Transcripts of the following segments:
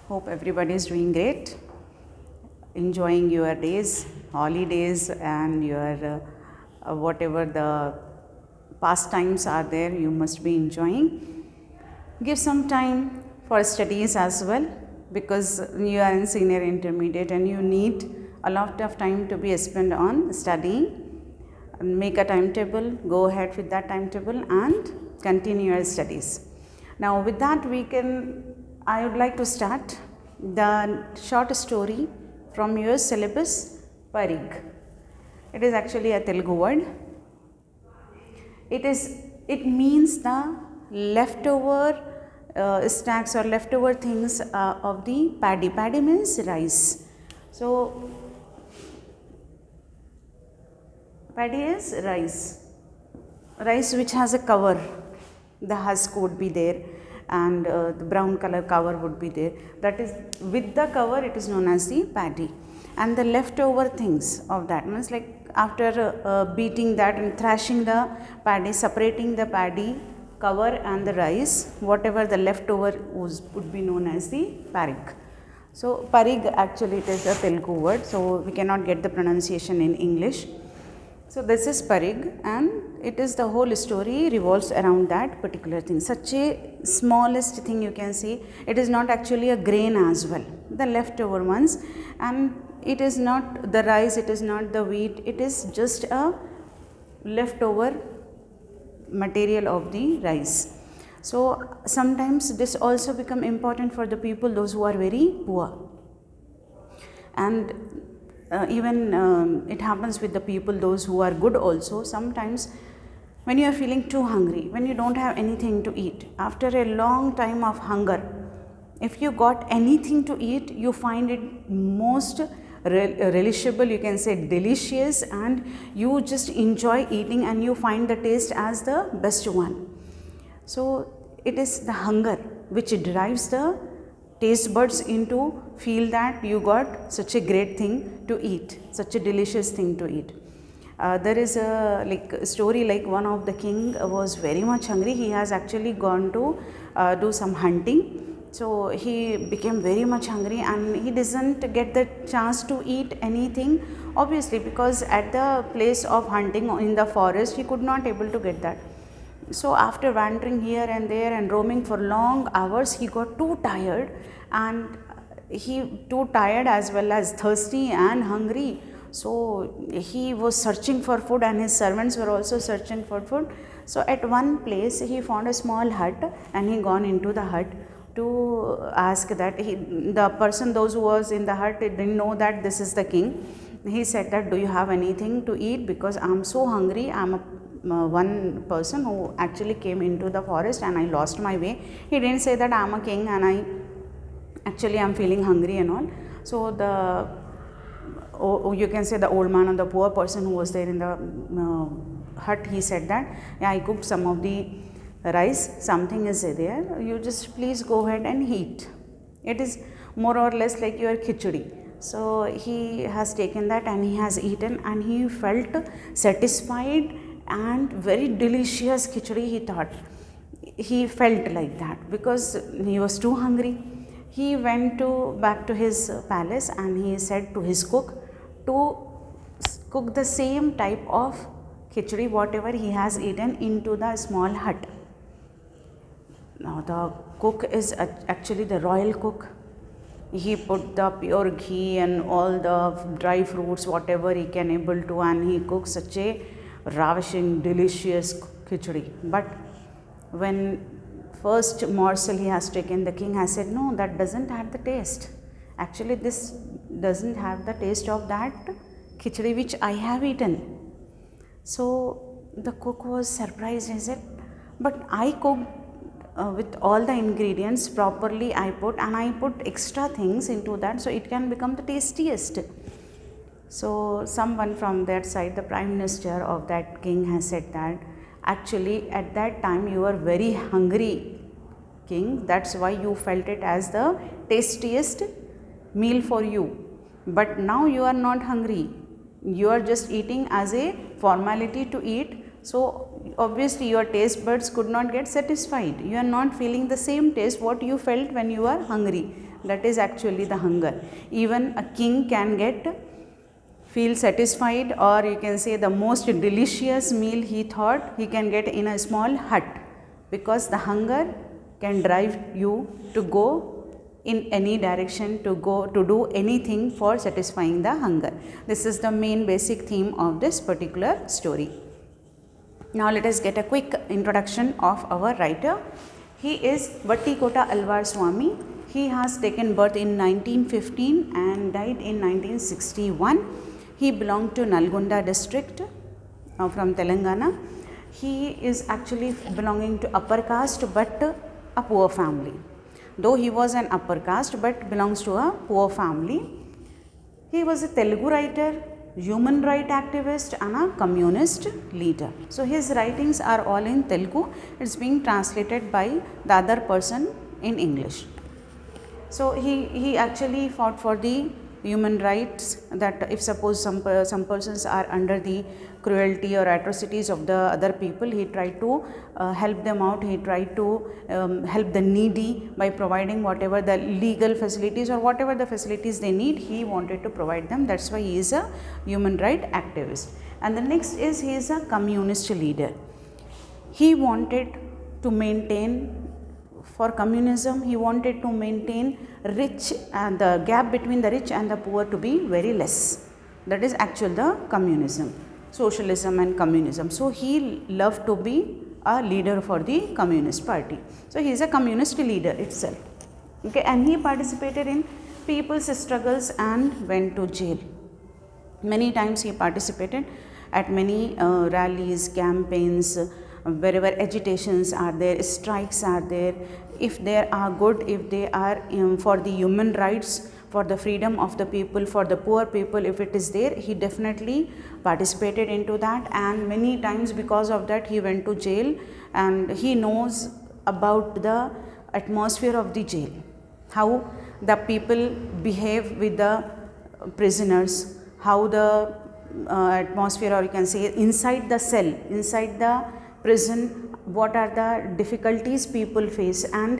Hope everybody is doing great, enjoying your days, holidays, and your whatever the pastimes are there, you must be enjoying. Give some time for studies as well, because you are in senior intermediate and you need a lot of time to be spent on studying. Make a timetable, go ahead with that timetable and continue your studies. Now with that I would like to start the short story from your syllabus, Parig. It is actually a Telugu word. It means the leftover stacks or leftover things of the paddy. Paddy means rice. So paddy is rice which has a cover. The husk would be there and the brown color cover would be there. That is, with the cover it is known as the paddy. And the leftover things of that means, like after beating that and thrashing the paddy, separating the paddy cover and the rice, whatever the leftover would be known as the parig. So parig actually it is a Telugu word, so we cannot get the pronunciation in English. So this is parig, and it is the whole story revolves around that particular thing. Such a smallest thing you can see. It is not actually a grain as well, the leftover ones, and it is not the rice, it is not the wheat, it is just a leftover material of the rice. So sometimes this also become important for the people, those who are very poor, and even it happens with the people those who are good also. Sometimes when you are feeling too hungry, when you don't have anything to eat, after a long time of hunger, if you got anything to eat, you find it most relishable, you can say delicious, and you just enjoy eating and you find the taste as the best one. So it is the hunger which drives the taste buds into feel that you got such a great thing to eat, such a delicious thing to eat. There is a story, like one of the king was very much hungry. He has actually gone to do some hunting. So he became very much hungry and he doesn't get the chance to eat anything, obviously, because at the place of hunting in the forest he could not able to get that. So after wandering here and there and roaming for long hours, he got too tired, and too tired as well as thirsty and hungry. So he was searching for food and his servants were also searching for food. So at one place he found a small hut and he gone into the hut to ask that the person, those who was in the hut, didn't know that this is the king. He said that, do you have anything to eat, because I am so hungry. I am one person who actually came into the forest and I lost my way. He didn't say that I am a king and I am feeling hungry and all. So you can say the old man or the poor person who was there in the hut, he said that, yeah, I cooked some of the rice, something is there, you just please go ahead and eat. It is more or less like your khichdi. So he has taken that and he has eaten and he felt satisfied and very delicious khichdi, he thought. He felt like that because he was too hungry. He went back to his palace and he said to his cook to cook the same type of khichdi, whatever he has eaten, into the small hut. Now the cook is actually the royal cook. He put the pure ghee and all the dry fruits, whatever he can able to, and he cooks such a ravishing, delicious khichdi. But when first morsel he has taken, the king has said, no, that doesn't have the taste. Actually, this doesn't have the taste of that khichdi which I have eaten. So the cook was surprised. He said, but I cooked with all the ingredients properly, I put extra things into that, so it can become the tastiest. So someone from that side, the prime minister of that king, has said that, actually at that time you were very hungry, king, that's why you felt it as the tastiest meal for you. But now you are not hungry, you are just eating as a formality to eat. So obviously your taste buds could not get satisfied. You are not feeling the same taste what you felt when you are hungry. That is actually the hunger. Even a king can feel satisfied, or you can say the most delicious meal he thought he can get in a small hut, because the hunger can drive you to go in any direction, to do anything for satisfying the hunger. This is the main basic theme of this particular story. Now let us get a quick introduction of our writer. He is Vattikota Alvar Swami. He has taken birth in 1915 and died in 1961. He belonged to Nalgonda district from Telangana. He is actually belonging to upper caste but a poor family. Though he was an upper caste but belongs to a poor family. He was a Telugu writer, human rights activist and a communist leader. So his writings are all in Telugu. It's being translated by the other person in English. So he actually fought for the human rights, that if suppose some persons are under the cruelty or atrocities of the other people, he tried to help them out. He tried to help the needy by providing whatever the legal facilities or whatever the facilities they need, he wanted to provide them. That's why he is a human rights activist. And the next is, he is a communist leader. He wanted to maintain, for communism, he wanted to maintain rich and the gap between the rich and the poor to be very less. That is actually the communism, socialism and communism. So he loved to be a leader for the Communist Party. So he is a communist leader itself. Okay, and he participated in people's struggles and went to jail. Many times he participated at many rallies, campaigns, wherever agitations are there, strikes are there. If they are good, if they are for the human rights, for the freedom of the people, for the poor people, if it is there, he definitely participated into that. And many times because of that he went to jail, and he knows about the atmosphere of the jail, how the people behave with the prisoners, how the atmosphere, or you can say inside the cell, inside the prison, what are the difficulties people face, and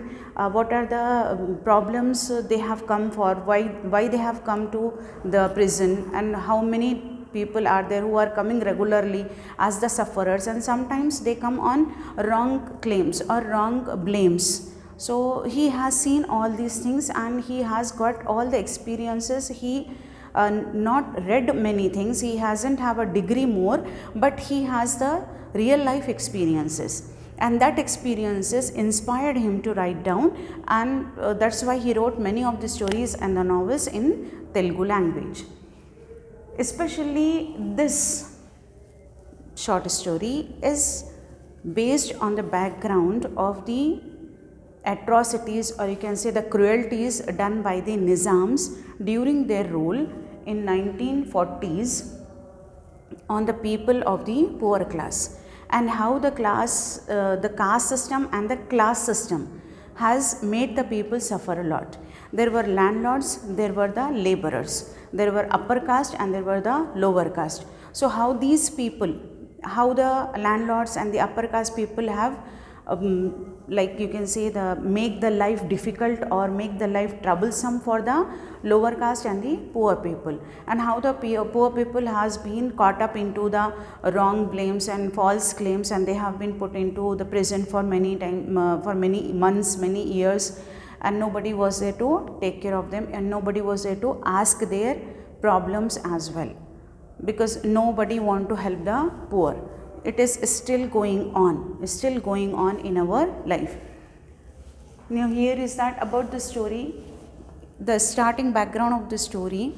what are the problems they have come for, why they have come to the prison, and how many people are there who are coming regularly as the sufferers, and sometimes they come on wrong claims or wrong blames. So he has seen all these things and he has got all the experiences. He not read many things, he hasn't have a degree more, but he has the real life experiences, and that experiences inspired him to write down, and that's why he wrote many of the stories and the novels in Telugu language. Especially this short story is based on the background of the atrocities, or you can say the cruelties done by the Nizams during their rule in 1940s on the people of the poor class, and how the caste system and the class system has made the people suffer a lot. There were landlords, there were the laborers, there were upper caste and there were the lower caste. So how these people, how the landlords and the upper caste people have like you can say make the life difficult or make the life troublesome for the lower caste and the poor people, and how the poor people has been caught up into the wrong blames and false claims, and they have been put into the prison for for many months, many years, and nobody was there to take care of them, and nobody was there to ask their problems as well, because nobody want to help the poor. It is still going on in our life. Now here is that about the story, the starting background of the story.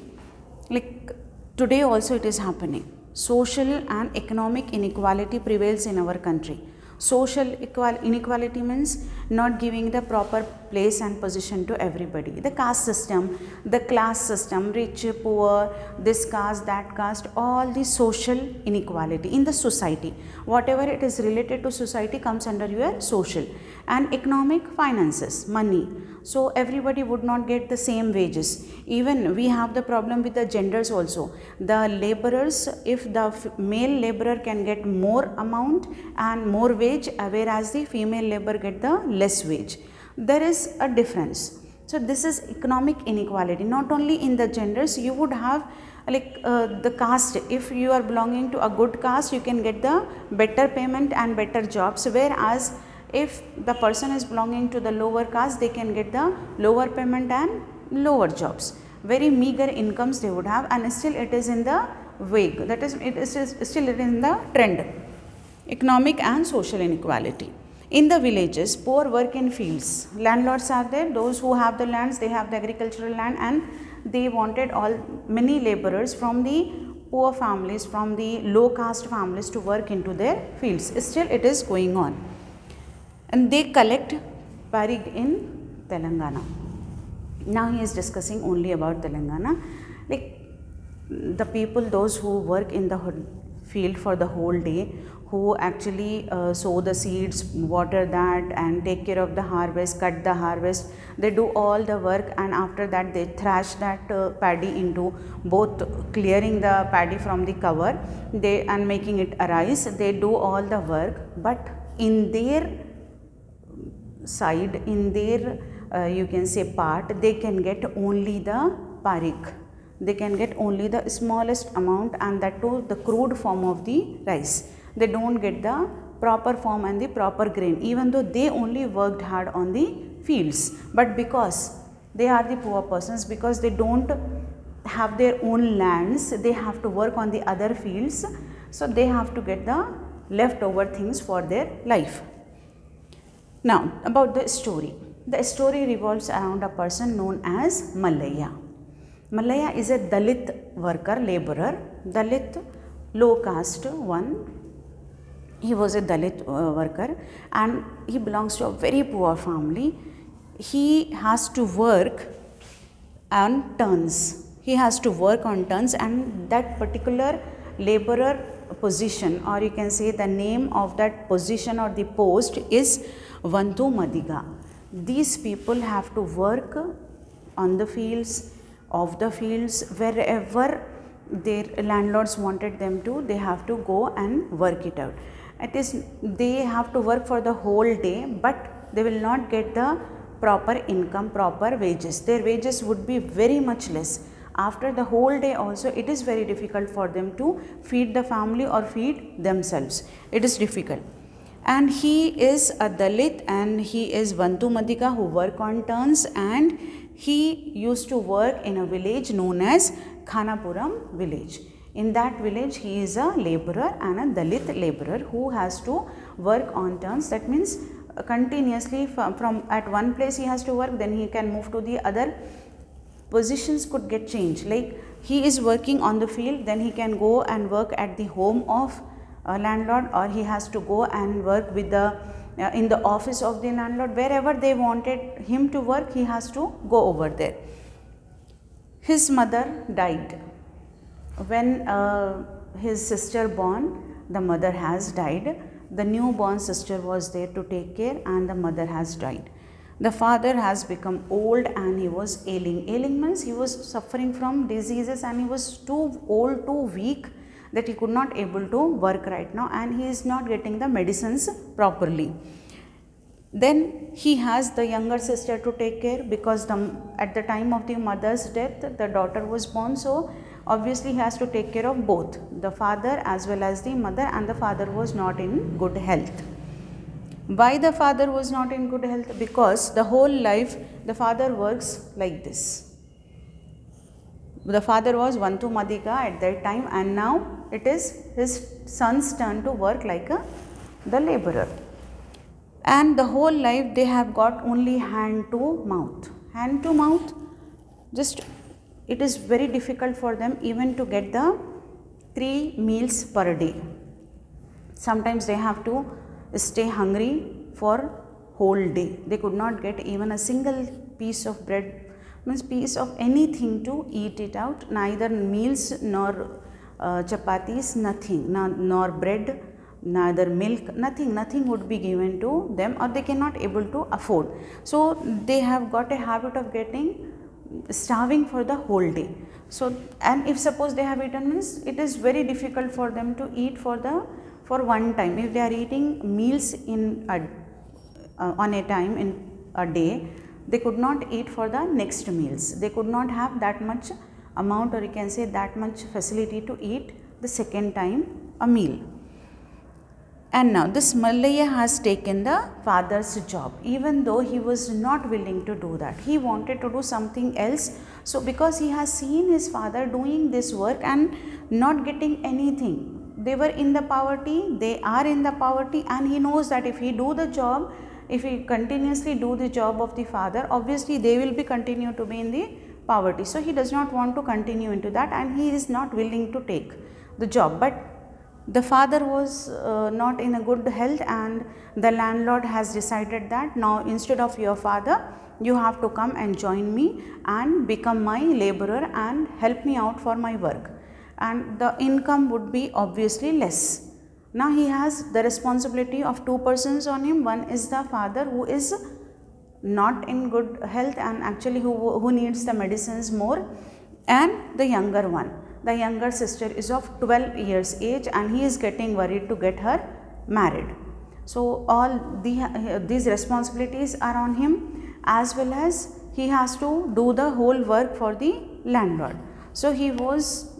Like today also it is happening. Social and economic inequality prevails in our country. Social inequality means not giving the proper place and position to everybody. The caste system, the class system, rich, poor, this caste, that caste, all the social inequality in the society. Whatever it is related to society comes under your social. And economic, finances, money. So everybody would not get the same wages. Even we have the problem with the genders also. The laborers, if the male laborer can get more amount and more wage, whereas the female labor get the less wage. There is a difference. So this is economic inequality. Not only in the genders, you would have like the caste. If you are belonging to a good caste, you can get the better payment and better jobs, whereas if the person is belonging to the lower caste, they can get the lower payment and lower jobs. Very meager incomes they would have, and still it is in the vague, that is, it is still in the trend. Economic and social inequality. In the villages, poor work in fields. Landlords are there, those who have the lands, they have the agricultural land, and they wanted many laborers from the poor families, from the low caste families to work into their fields. Still it is going on. And they collect parig in Telangana. Now he is discussing only about Telangana. Like the people, those who work in the field for the whole day, who actually sow the seeds, water that, and take care of the harvest, cut the harvest. They do all the work, and after that they thrash that paddy into both clearing the paddy from the cover and making it arise. They do all the work, but in their side, in their you can say part, they can get only the parik. They can get only the smallest amount, and that too the crude form of the rice. They don't get the proper form and the proper grain, even though they only worked hard on the fields. But because they are the poor persons, because they don't have their own lands, they have to work on the other fields, so they have to get the leftover things for their life. Now about the story. The story revolves around a person known as Mallayya. Mallayya is a Dalit worker, laborer, Dalit low caste one. He was a Dalit worker, and he belongs to a very poor family. He has to work on turns. He has to work on turns, and that particular laborer position, or you can say the name of that position or the post is Vantu Madiga. These people have to work on the fields, of the fields, wherever their landlords wanted them to, they have to go and work it out. It is, they have to work for the whole day, but they will not get the proper income, proper wages. Their wages would be very much less. After the whole day also, it is very difficult for them to feed the family or feed themselves. It is difficult. And he is a Dalit, and he is Vantu Madika, who work on turns, and he used to work in a village known as Khanapuram village. In that village, he is a laborer and a Dalit laborer who has to work on turns. That means continuously from at one place he has to work, then he can move to the other. Positions could get changed. Like he is working on the field, then he can go and work at the home of a landlord, or he has to go and work with the in the office of the landlord. Wherever they wanted him to work, he has to go over there. His mother died. When his sister born, the mother has died. The newborn sister was there to take care, and the mother has died. The father has become old and he was ailing. Ailing means he was suffering from diseases, and he was too old, too weak, that he could not able to work right now, and he is not getting the medicines properly. Then he has the younger sister to take care, because at the time of the mother's death, the daughter was born. So obviously he has to take care of both the father as well as the mother, and the father was not in good health. Why the father was not in good health? Because the whole life the father works like this. The father was Vantu Madika at that time, and now it is his son's turn to work like the laborer. And the whole life they have got only hand to mouth. Hand to mouth, just it is very difficult for them even to get the 3 meals per day. Sometimes they have to stay hungry for whole day. They could not get even a single piece of bread, means piece of anything to eat it out, neither meals nor chapatis, nothing, nor bread, neither milk, nothing would be given to them, or they cannot able to afford. So they have got a habit of getting starving for the whole day. So, and if suppose they have eaten, means it is very difficult for them to eat for one time. If they are eating meals on a time in a day, they could not eat for the next meals. They could not have that much amount, or you can say that much facility to eat the second time a meal. And now this Mallayya has taken the father's job, even though he was not willing to do that. He wanted to do something else. So because he has seen his father doing this work and not getting anything, they were in the poverty, they are in the poverty, and he knows that if he do the job, if he continuously do the job of the father, obviously they will be continue to be in the poverty. So he does not want to continue into that, and he is not willing to take the job. But the father was not in a good health, and the landlord has decided that now instead of your father, you have to come and join me and become my laborer and help me out for my work, and the income would be obviously less. Now he has the responsibility of two persons on him. One is the father, who is not in good health and actually who needs the medicines more, and the younger one. The younger sister is of 12 years age, and he is getting worried to get her married. So all these responsibilities are on him, as well as he has to do the whole work for the landlord. So he was,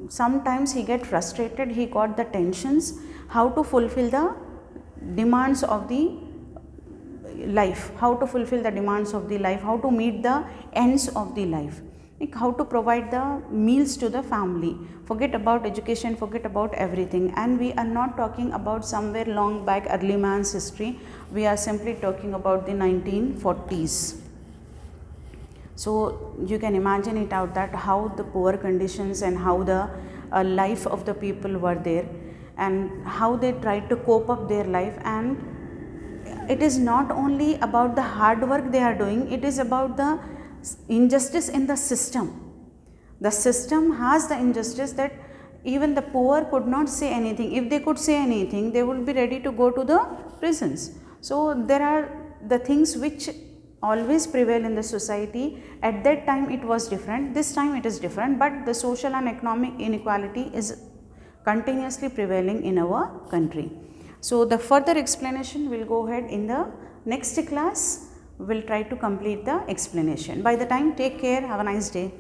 sometimes he get frustrated, he got the tensions how to fulfill the demands of the life, how to fulfill the demands of the life, how to meet the ends of the life, like how to provide the meals to the family. Forget about education, forget about everything. And we are not talking about somewhere long back early man's history, we are simply talking about the 1940s. So you can imagine it out that how the poor conditions and how the life of the people were there, and how they tried to cope up their life. And it is not only about the hard work they are doing, it is about the injustice in the system. The system has the injustice that even the poor could not say anything. If they could say anything, they would be ready to go to the prisons. So there are the things which always prevail in the society. At that time it was different, this time it is different, but the social and economic inequality is continuously prevailing in our country. So the further explanation will go ahead in the next class. We will try to complete the explanation. By the time, take care, have a nice day.